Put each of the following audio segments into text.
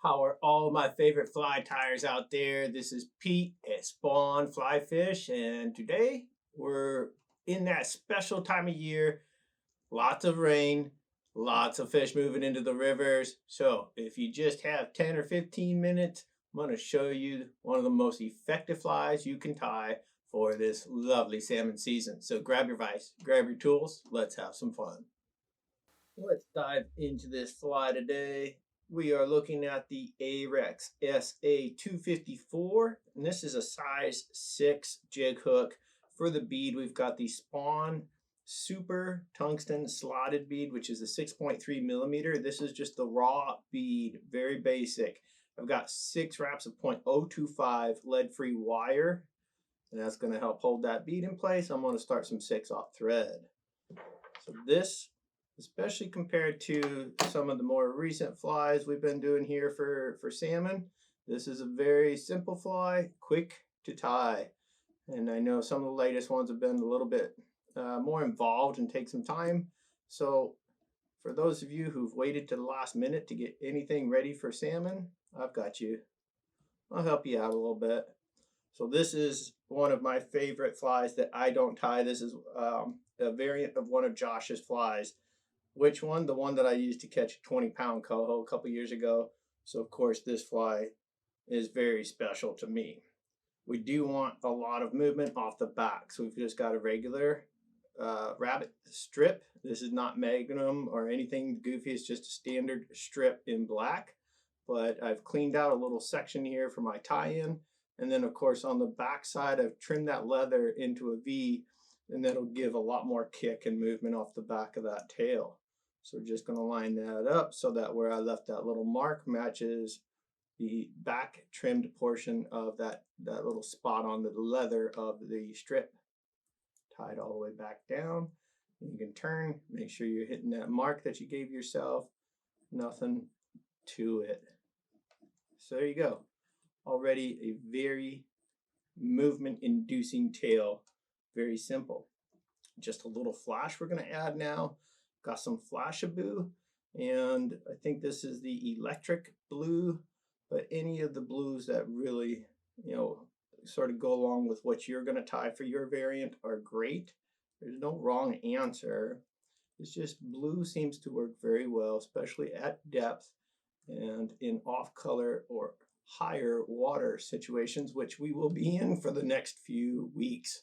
How are all my favorite fly tyers out there? This is Pete at Spawn Fly Fish, and today we're in that special time of year. Lots of rain, lots of fish moving into the rivers. So if you just have 10 or 15 minutes, I'm going to show you one of the most effective flies you can tie for this lovely salmon season. So grab your vise, grab your tools, let's have some fun. Let's dive into this fly today. We are looking at the Ahrex SA254, and this is a size 6 jig hook. For the bead, we've got the Spawn Super Tungsten Slotted Bead, which is a 6.3 millimeter. This is just the raw bead, very basic. I've got 6 wraps of 0.025 lead-free wire, and that's going to help hold that bead in place. I'm going to start some 6/0 thread. So this, especially compared to some of the more recent flies we've been doing here for salmon, this is a very simple fly, quick to tie. And I know some of the latest ones have been a little bit more involved and take some time. So for those of you who've waited to the last minute to get anything ready for salmon, I've got you. I'll help you out a little bit. So this is one of my favorite flies that I don't tie. This is a variant of one of Josh's flies. Which one? The one that I used to catch a 20-pound coho a couple years ago. So of course this fly is very special to me. We do want a lot of movement off the back. So we've just got a regular rabbit strip. This is not Magnum or anything goofy. It's just a standard strip in black. But I've cleaned out a little section here for my tie-in. And then of course on the back side, I've trimmed that leather into a V, and that'll give a lot more kick and movement off the back of that tail. So we're just going to line that up so that where I left that little mark matches the back trimmed portion of that little spot on the leather of the strip. Tied all the way back down. You can turn, make sure you're hitting that mark that you gave yourself. Nothing to it. So there you go. Already a very movement inducing tail. Very simple. Just a little flash we're going to add now. Got some Flashabou, and I think this is the electric blue, but any of the blues that really, sort of go along with what you're going to tie for your variant are great. There's no wrong answer. It's just blue seems to work very well, especially at depth and in off color or higher water situations, which we will be in for the next few weeks.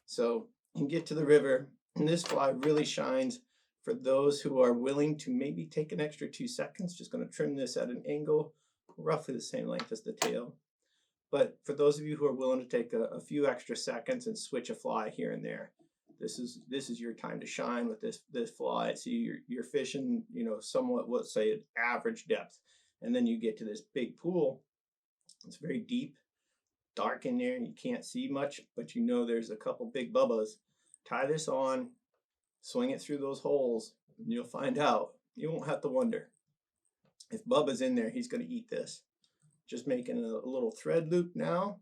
So you can get to the river, and this fly really shines for those who are willing to maybe take an extra 2 seconds. Just going to trim this at an angle roughly the same length as the tail. But for those of you who are willing to take a few extra seconds and switch a fly here and there, this is your time to shine with this fly. So you're fishing, somewhat, let's say, at average depth, and then you get to this big pool. It's very deep, dark in there, and you can't see much, but there's a couple big bubbas. Tie this on, swing it through those holes, and you'll find out. You won't have to wonder. If Bubba's in there, he's going to eat this. Just making a little thread loop now.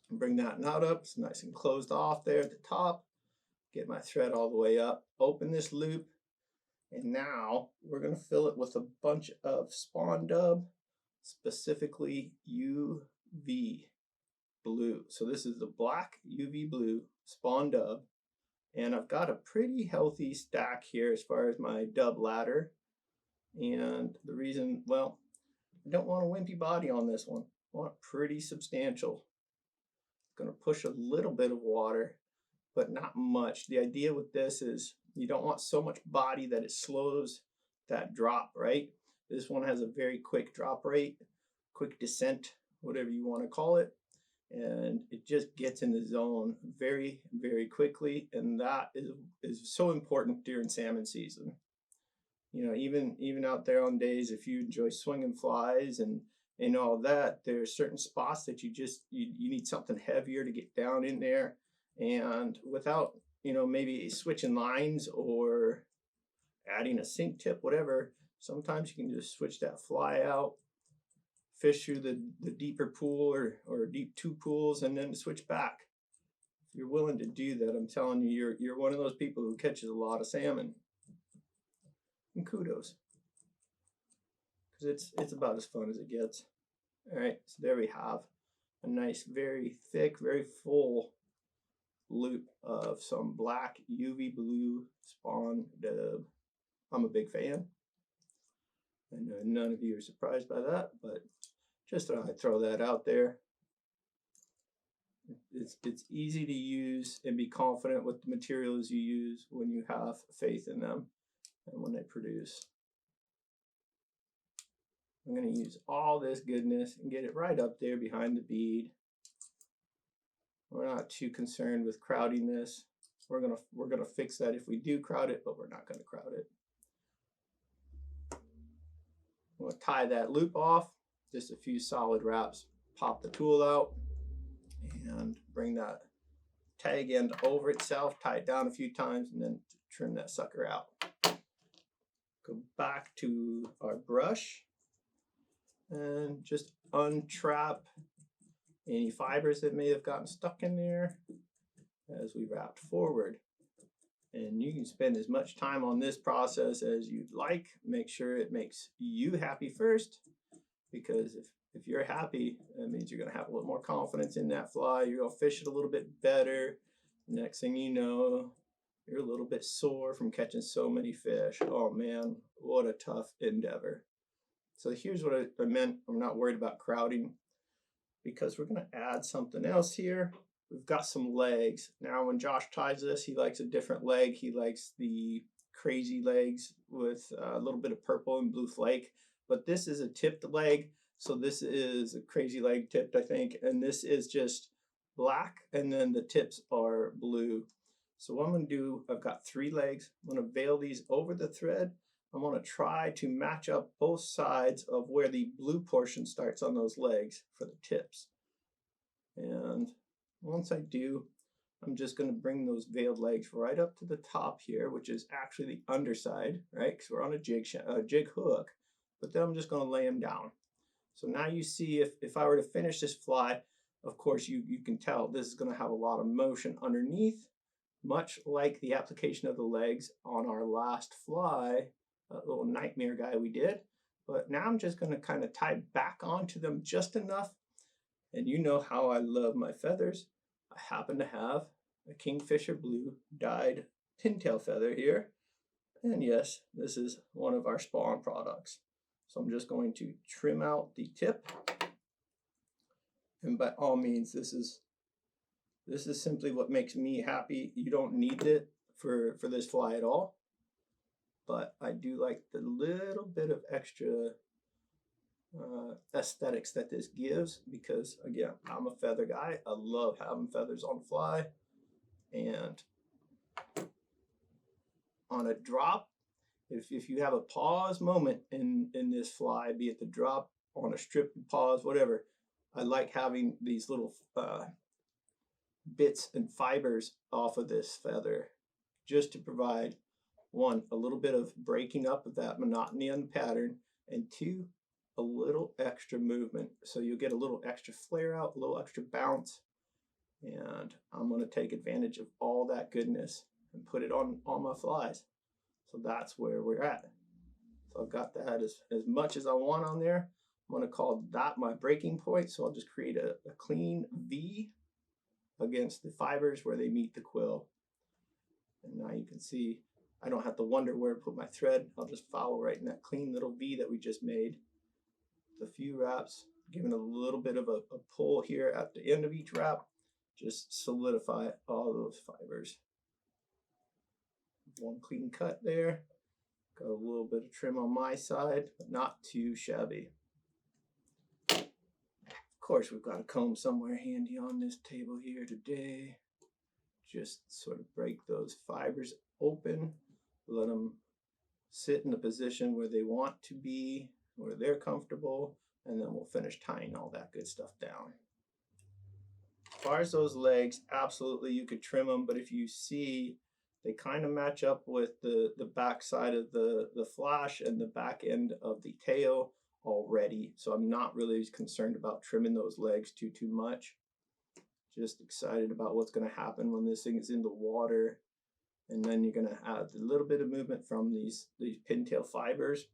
Bring that knot up. It's nice and closed off there at the top. Get my thread all the way up. Open this loop. And now we're going to fill it with a bunch of Spawn Dub, specifically UV blue. So this is the black UV blue Spawn Dub. And I've got a pretty healthy stack here as far as my dub ladder. And the reason, well, I don't want a wimpy body on this one. I want it pretty substantial. Going to push a little bit of water, but not much. The idea with this is you don't want so much body that it slows that drop, right? This one has a very quick drop rate, quick descent, whatever you want to call it. And it just gets in the zone very, very quickly. And that is so important during salmon season. Even out there on days, if you enjoy swinging flies and all that, there's certain spots that you need something heavier to get down in there. And without, maybe switching lines or adding a sink tip, whatever, sometimes you can just switch that fly out, fish through the deeper pool or deep 2 pools, and then switch back. If you're willing to do that, I'm telling you, you're one of those people who catches a lot of salmon. And kudos. because it's about as fun as it gets. All right, so there we have a nice, very thick, very full loop of some black UV blue spawn dub. I'm a big fan. I know none of you are surprised by that, but just thought I'd throw that out there. It's easy to use and be confident with the materials you use when you have faith in them and when they produce. I'm going to use all this goodness and get it right up there behind the bead. We're not too concerned with crowding this. We're gonna fix that if we do crowd it, but we're not going to crowd it. I'm going to tie that loop off, just a few solid wraps. Pop the tool out and bring that tag end over itself, tie it down a few times, and then trim that sucker out. Go back to our brush and just untrap any fibers that may have gotten stuck in there as we wrapped forward. And you can spend as much time on this process as you'd like. Make sure it makes you happy first, because if you're happy, that means you're going to have a little more confidence in that fly. You're going to fish it a little bit better. Next thing you know, you're a little bit sore from catching so many fish. Oh man, what a tough endeavor. So here's what I meant. I'm not worried about crowding, because we're going to add something else here. We've got some legs. Now when Josh ties this, he likes a different leg. He likes the crazy legs with a little bit of purple and blue flake. But this is a tipped leg. So this is a crazy leg tipped, I think. And this is just black, and then the tips are blue. So what I'm going to do, I've got 3 legs. I'm going to veil these over the thread. I'm going to try to match up both sides of where the blue portion starts on those legs for the tips. And once I do, I'm just going to bring those veiled legs right up to the top here, which is actually the underside, right? Because we're on a jig hook. But then I'm just going to lay them down. So now you see, if I were to finish this fly, of course you can tell this is going to have a lot of motion underneath, much like the application of the legs on our last fly, that little nightmare guy we did. But now I'm just going to kind of tie back onto them just enough. And you know how I love my feathers. I happen to have a Kingfisher blue dyed pintail feather here. And yes, this is one of our spawn products. So I'm just going to trim out the tip. And by all means, this is simply what makes me happy. You don't need it for this fly at all. But I do like the little bit of extra aesthetics that this gives, because again, I'm a feather guy. I love having feathers on fly. And on a drop, if you have a pause moment in this fly, be it the drop, on a strip pause, whatever, I like having these little bits and fibers off of this feather, just to provide, 1, a little bit of breaking up of that monotony on the pattern, and 2, a little extra movement. So you'll get a little extra flare out, a little extra bounce. And I'm going to take advantage of all that goodness and put it on my flies. So that's where we're at. So I've got that as much as I want on there. I'm going to call that my breaking point. So I'll just create a clean V against the fibers where they meet the quill. And now you can see I don't have to wonder where to put my thread. I'll just follow right in that clean little V that we just made. With a few wraps, giving a little bit of a pull here at the end of each wrap. Just solidify all those fibers. 1 clean cut there. Got a little bit of trim on my side, but not too shabby. Of course, we've got a comb somewhere handy on this table here today. Just sort of break those fibers open, let them sit in the position where they want to be, where they're comfortable, and then we'll finish tying all that good stuff down. As far as those legs, absolutely you could trim them, but if you see, they kind of match up with the back side of the flash and the back end of the tail already. So I'm not really concerned about trimming those legs too much. Just excited about what's going to happen when this thing is in the water. And then you're going to add a little bit of movement from these pintail fibers.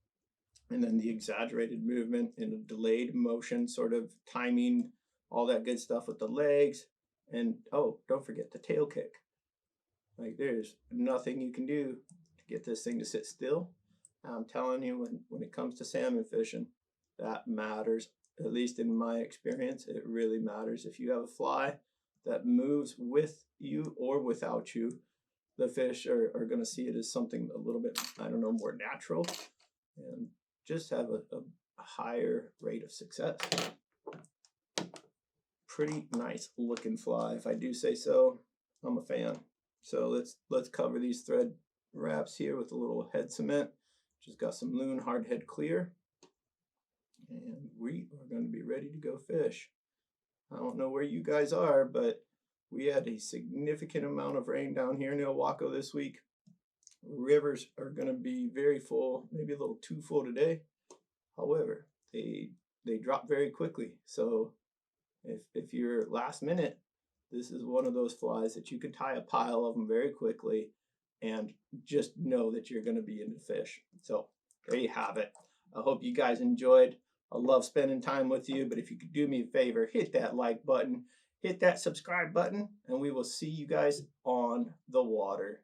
and then the exaggerated movement and a delayed motion, sort of timing, all that good stuff with the legs. And oh, don't forget the tail kick. Like there's nothing you can do to get this thing to sit still. I'm telling you, when it comes to salmon fishing, that matters. At least in my experience, it really matters. If you have a fly that moves with you or without you, the fish are going to see it as something a little bit, I don't know, more natural, and just have a higher rate of success. Pretty nice looking fly, if I do say so. I'm a fan. So let's cover these thread wraps here with a little head cement. Just got some Loon hard head clear, and we are going to be ready to go fish. I don't know where you guys are, but we had a significant amount of rain down here in Ilwaco this week. Rivers are going to be very full, maybe a little too full today. However, they drop very quickly. So if you're last minute, this is one of those flies that you can tie a pile of them very quickly and just know that you're going to be into fish. So there you have it. I hope you guys enjoyed. I love spending time with you, but if you could do me a favor, hit that like button, hit that subscribe button, and we will see you guys on the water.